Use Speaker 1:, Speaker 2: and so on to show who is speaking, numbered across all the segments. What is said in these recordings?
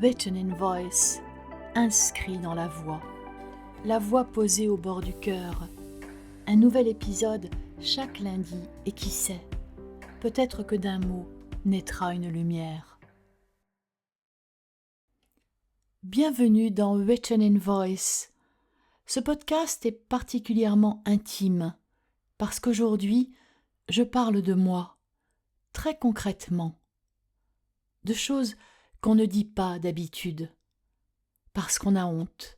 Speaker 1: Written in voice, inscrit dans la voix posée au bord du cœur. Un nouvel épisode chaque lundi et qui sait, peut-être que d'un mot naîtra une lumière. Bienvenue dans Written in voice. Ce podcast est particulièrement intime parce qu'aujourd'hui, je parle de moi, très concrètement, de choses qu'on ne dit pas d'habitude, parce qu'on a honte,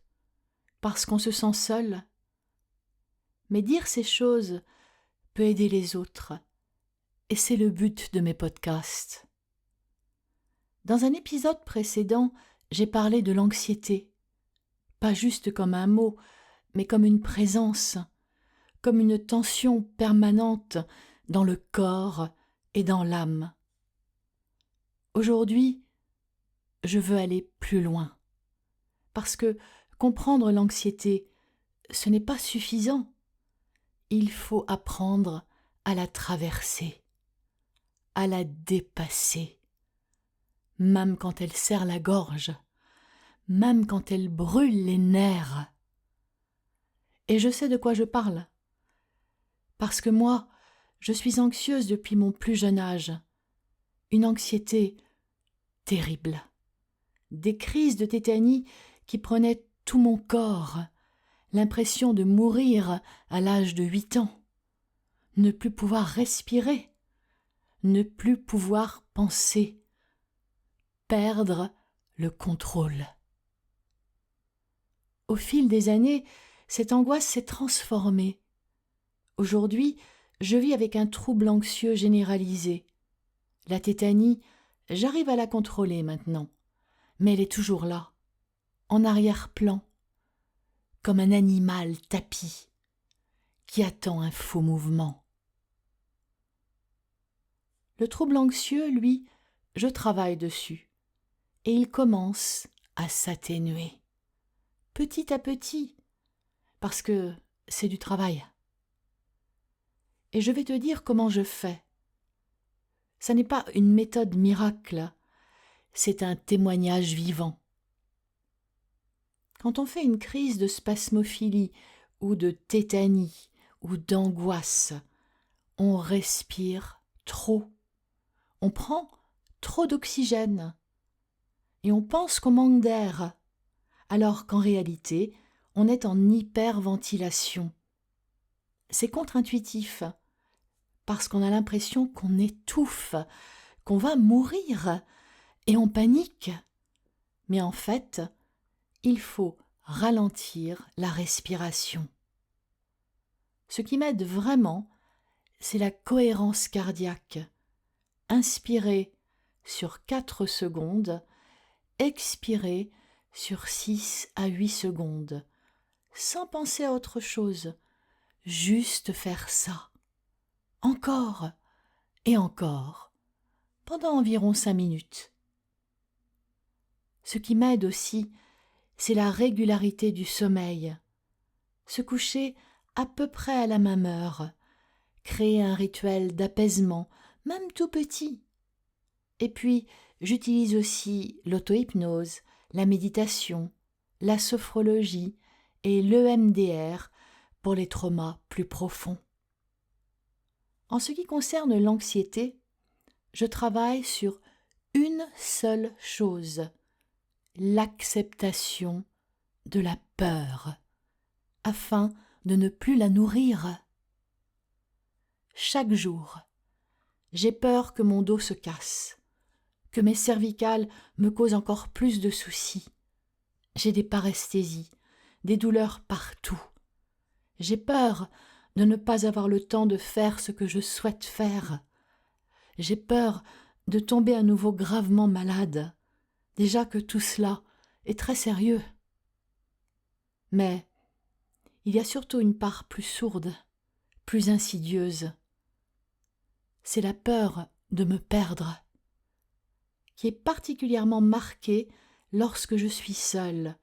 Speaker 1: parce qu'on se sent seul. Mais dire ces choses peut aider les autres, et c'est le but de mes podcasts. Dans un épisode précédent, j'ai parlé de l'anxiété, pas juste comme un mot, mais comme une présence, comme une tension permanente dans le corps et dans l'âme. Aujourd'hui, je veux aller plus loin, parce que comprendre l'anxiété, ce n'est pas suffisant. Il faut apprendre à la traverser, à la dépasser, même quand elle serre la gorge, même quand elle brûle les nerfs. Et je sais de quoi je parle, parce que moi, je suis anxieuse depuis mon plus jeune âge, une anxiété terrible, des crises de tétanie qui prenaient tout mon corps, l'impression de mourir à l'âge de 8 ans, ne plus pouvoir respirer, ne plus pouvoir penser, perdre le contrôle. Au fil des années, cette angoisse s'est transformée. Aujourd'hui, je vis avec un trouble anxieux généralisé. La tétanie, j'arrive à la contrôler maintenant, mais elle est toujours là, en arrière-plan, comme un animal tapi qui attend un faux mouvement. Le trouble anxieux, lui, je travaille dessus, et il commence à s'atténuer, petit à petit, parce que c'est du travail. Et je vais te dire comment je fais. Ça n'est pas une méthode miracle, c'est un témoignage vivant. Quand on fait une crise de spasmophilie ou de tétanie ou d'angoisse, on respire trop, on prend trop d'oxygène et on pense qu'on manque d'air, alors qu'en réalité, on est en hyperventilation. C'est contre-intuitif, parce qu'on a l'impression qu'on étouffe, qu'on va mourir, et on panique. Mais en fait, il faut ralentir la respiration. Ce qui m'aide vraiment, c'est la cohérence cardiaque. Inspirer sur 4 secondes, expirer sur 6 à 8 secondes, sans penser à autre chose, juste faire ça. Encore et encore, pendant environ 5 minutes. Ce qui m'aide aussi, c'est la régularité du sommeil. Se coucher à peu près à la même heure, créer un rituel d'apaisement, même tout petit. Et puis, j'utilise aussi l'auto-hypnose, la méditation, la sophrologie et l'EMDR pour les traumas plus profonds. En ce qui concerne l'anxiété, je travaille sur une seule chose, l'acceptation de la peur, afin de ne plus la nourrir. Chaque jour, j'ai peur que mon dos se casse, que mes cervicales me causent encore plus de soucis. J'ai des paresthésies, des douleurs partout. J'ai peur de ne pas avoir le temps de faire ce que je souhaite faire. J'ai peur de tomber à nouveau gravement malade, déjà que tout cela est très sérieux. Mais il y a surtout une part plus sourde, plus insidieuse. C'est la peur de me perdre, qui est particulièrement marquée lorsque je suis seule,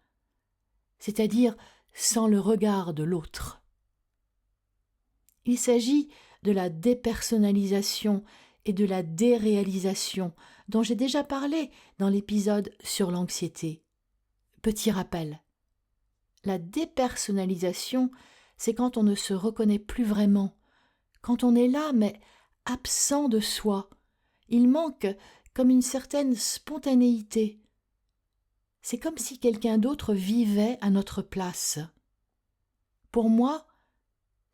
Speaker 1: c'est-à-dire sans le regard de l'autre. Il s'agit de la dépersonnalisation et de la déréalisation dont j'ai déjà parlé dans l'épisode sur l'anxiété. Petit rappel. La dépersonnalisation, c'est quand on ne se reconnaît plus vraiment, quand on est là mais absent de soi. Il manque comme une certaine spontanéité. C'est comme si quelqu'un d'autre vivait à notre place. Pour moi,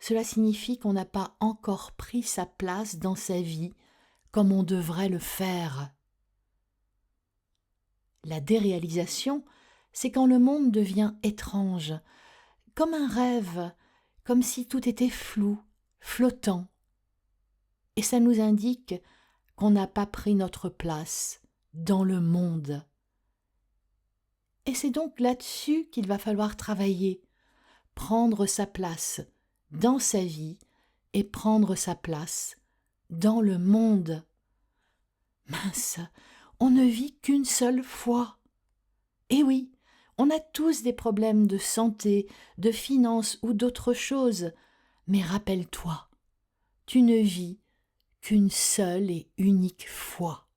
Speaker 1: cela signifie qu'on n'a pas encore pris sa place dans sa vie comme on devrait le faire. La déréalisation, c'est quand le monde devient étrange, comme un rêve, comme si tout était flou, flottant. Et ça nous indique qu'on n'a pas pris notre place dans le monde. Et c'est donc là-dessus qu'il va falloir travailler, prendre sa place dans sa vie et prendre sa place dans le monde. Mince, on ne vit qu'une seule fois. Et oui, on a tous des problèmes de santé, de finances ou d'autres choses, mais rappelle-toi, tu ne vis qu'une seule et unique fois.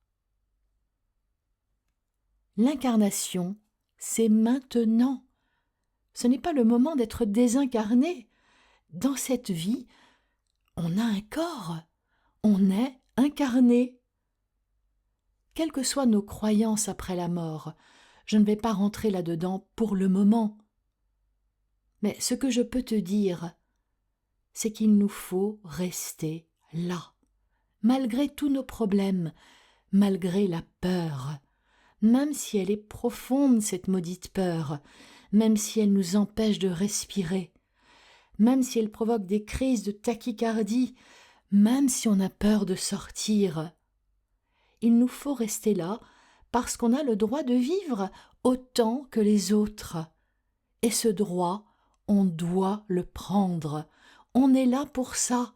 Speaker 1: L'incarnation, c'est maintenant. Ce n'est pas le moment d'être désincarné. Dans cette vie, on a un corps, on est incarné. Quelles que soient nos croyances après la mort, je ne vais pas rentrer là-dedans pour le moment. Mais ce que je peux te dire, c'est qu'il nous faut rester là, malgré tous nos problèmes, malgré la peur, même si elle est profonde, cette maudite peur, même si elle nous empêche de respirer, même si elle provoque des crises de tachycardie, même si on a peur de sortir. Il nous faut rester là parce qu'on a le droit de vivre autant que les autres. Et ce droit, on doit le prendre. On est là pour ça,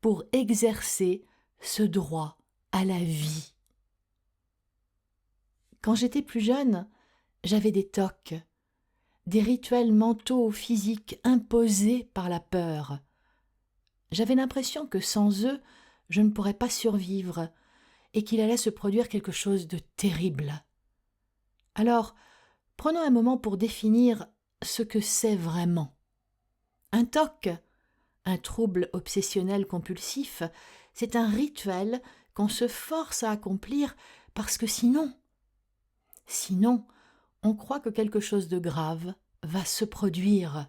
Speaker 1: pour exercer ce droit à la vie. Quand j'étais plus jeune, j'avais des tocs, des rituels mentaux ou physiques imposés par la peur. J'avais l'impression que sans eux, je ne pourrais pas survivre et qu'il allait se produire quelque chose de terrible. Alors, prenons un moment pour définir ce que c'est vraiment. Un TOC, un trouble obsessionnel compulsif, c'est un rituel qu'on se force à accomplir parce que sinon, on croit que quelque chose de grave va se produire.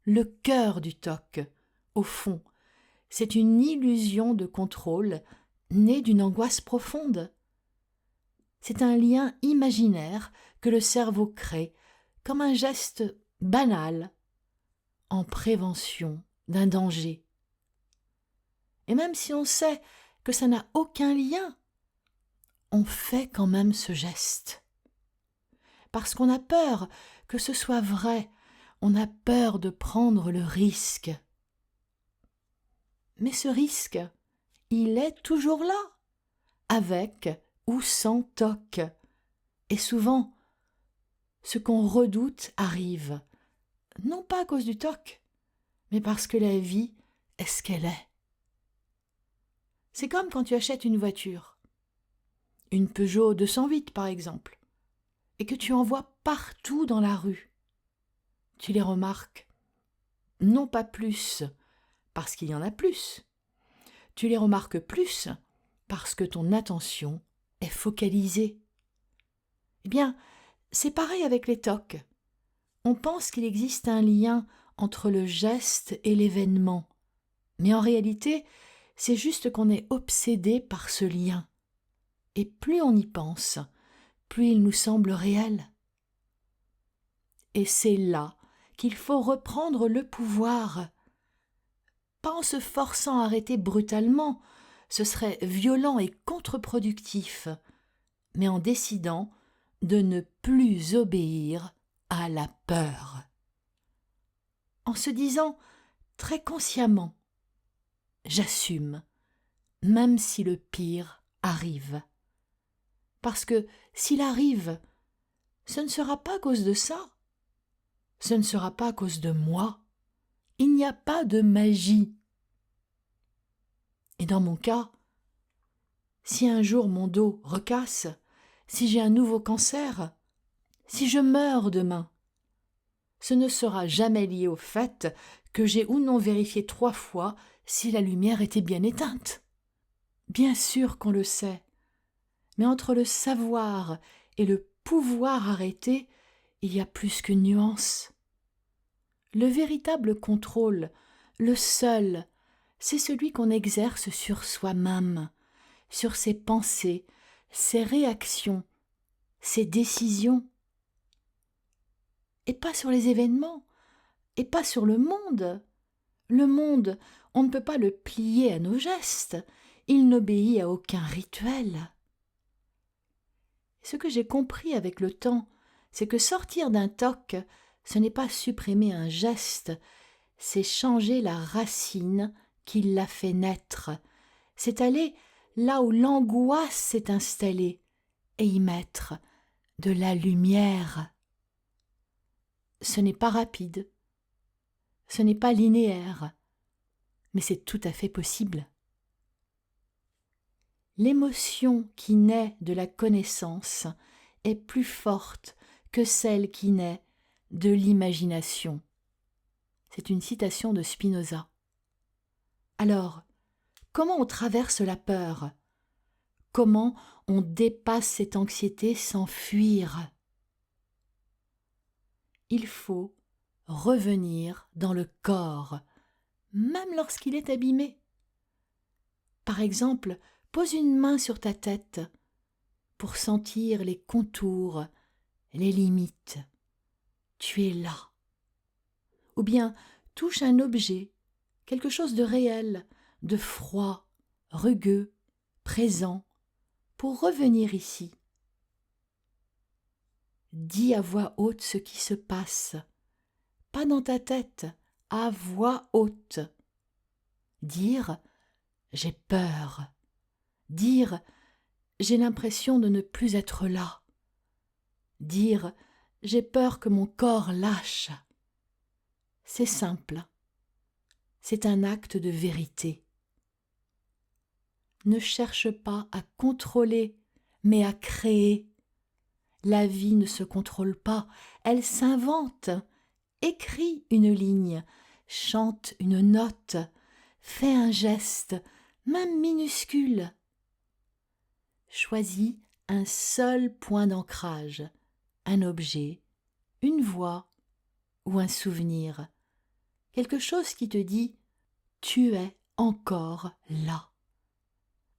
Speaker 1: Le cœur du TOC, au fond, c'est une illusion de contrôle née d'une angoisse profonde. C'est un lien imaginaire que le cerveau crée comme un geste banal en prévention d'un danger. Et même si on sait que ça n'a aucun lien, on fait quand même ce geste. Parce qu'on a peur que ce soit vrai, on a peur de prendre le risque. Mais ce risque, il est toujours là, avec ou sans TOC. Et souvent, ce qu'on redoute arrive, non pas à cause du TOC, mais parce que la vie est ce qu'elle est. C'est comme quand tu achètes une voiture, une Peugeot 208 par exemple, et que tu en vois partout dans la rue. Tu les remarques, non pas plus parce qu'il y en a plus, tu les remarques plus parce que ton attention est focalisée. Eh bien, c'est pareil avec les TOC. On pense qu'il existe un lien entre le geste et l'événement, mais en réalité, c'est juste qu'on est obsédé par ce lien. Et plus on y pense, plus il nous semble réel. Et c'est là qu'il faut reprendre le pouvoir. Pas en se forçant à arrêter brutalement, ce serait violent et contre-productif, mais en décidant de ne plus obéir à la peur. En se disant très consciemment « j'assume », même si le pire arrive. Parce que s'il arrive, ce ne sera pas à cause de ça, ce ne sera pas à cause de moi. Il n'y a pas de magie. Et dans mon cas, Si un jour mon dos recasse, si j'ai un nouveau cancer, si je meurs demain, ce ne sera jamais lié au fait que j'ai ou non vérifié 3 fois si la lumière était bien éteinte. Bien sûr qu'on le sait, mais entre le savoir et le pouvoir arrêter, il y a plus qu'une nuance. Le véritable contrôle, le seul, c'est celui qu'on exerce sur soi-même, sur ses pensées, ses réactions, ses décisions. Et pas sur les événements, et pas sur le monde. Le monde, on ne peut pas le plier à nos gestes, il n'obéit à aucun rituel. Ce que j'ai compris avec le temps, c'est que sortir d'un TOC, ce n'est pas supprimer un geste, c'est changer la racine qui l'a fait naître. C'est aller là où l'angoisse s'est installée et y mettre de la lumière. Ce n'est pas rapide, ce n'est pas linéaire, mais c'est tout à fait possible. L'émotion qui naît de la connaissance est plus forte que celle qui naît de l'imagination. C'est une citation de Spinoza. Alors, comment on traverse la peur? Comment on dépasse cette anxiété sans fuir? Il faut revenir dans le corps, même lorsqu'il est abîmé. Par exemple, pose une main sur ta tête pour sentir les contours, les limites. Tu es là. Ou bien touche un objet, quelque chose de réel, de froid, rugueux, présent, pour revenir ici. Dis à voix haute ce qui se passe, pas dans ta tête, à voix haute. Dire « j'ai peur », dire « j'ai l'impression de ne plus être là », dire « j'ai peur que mon corps lâche ». C'est simple, c'est un acte de vérité. Ne cherche pas à contrôler, mais à créer. La vie ne se contrôle pas, elle s'invente. Écris une ligne, chante une note, fais un geste, même minuscule. Choisis un seul point d'ancrage, un objet, une voix ou un souvenir, quelque chose qui te dit « tu es encore là ».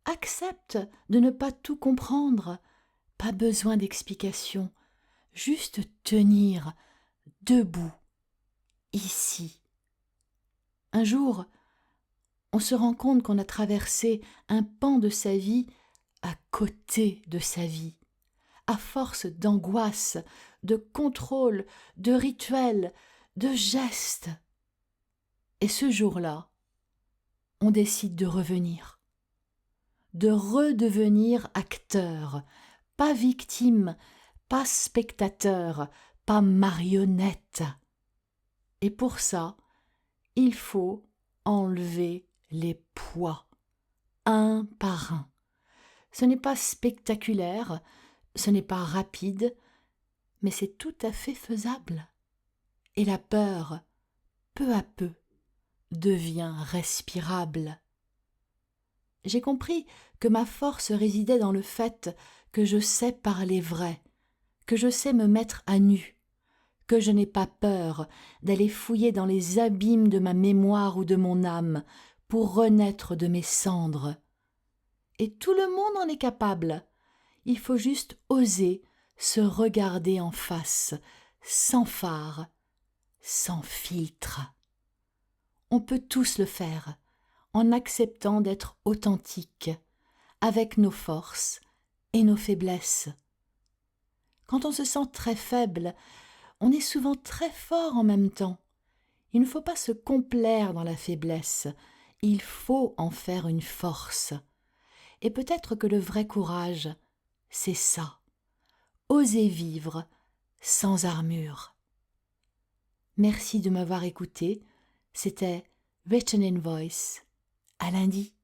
Speaker 1: Accepte de ne pas tout comprendre, pas besoin d'explication, juste tenir debout, ici. Un jour, on se rend compte qu'on a traversé un pan de sa vie à côté de sa vie, à force d'angoisse, de contrôle, de rituels, de gestes. Et ce jour-là, on décide de revenir, de redevenir acteur, pas victime, pas spectateur, pas marionnette. Et pour ça, il faut enlever les poids, un par un. Ce n'est pas spectaculaire, ce n'est pas rapide, mais c'est tout à fait faisable. Et la peur, peu à peu, devient respirable. J'ai compris que ma force résidait dans le fait que je sais parler vrai, que je sais me mettre à nu, que je n'ai pas peur d'aller fouiller dans les abîmes de ma mémoire ou de mon âme pour renaître de mes cendres. Et tout le monde en est capable. Il faut juste oser se regarder en face, sans phare, sans filtre. On peut tous le faire, en acceptant d'être authentique, avec nos forces et nos faiblesses. Quand on se sent très faible, on est souvent très fort en même temps. Il ne faut pas se complaire dans la faiblesse, il faut en faire une force. Et peut-être que le vrai courage, c'est ça, oser vivre sans armure. Merci de m'avoir écouté, c'était Written in Voice. À lundi.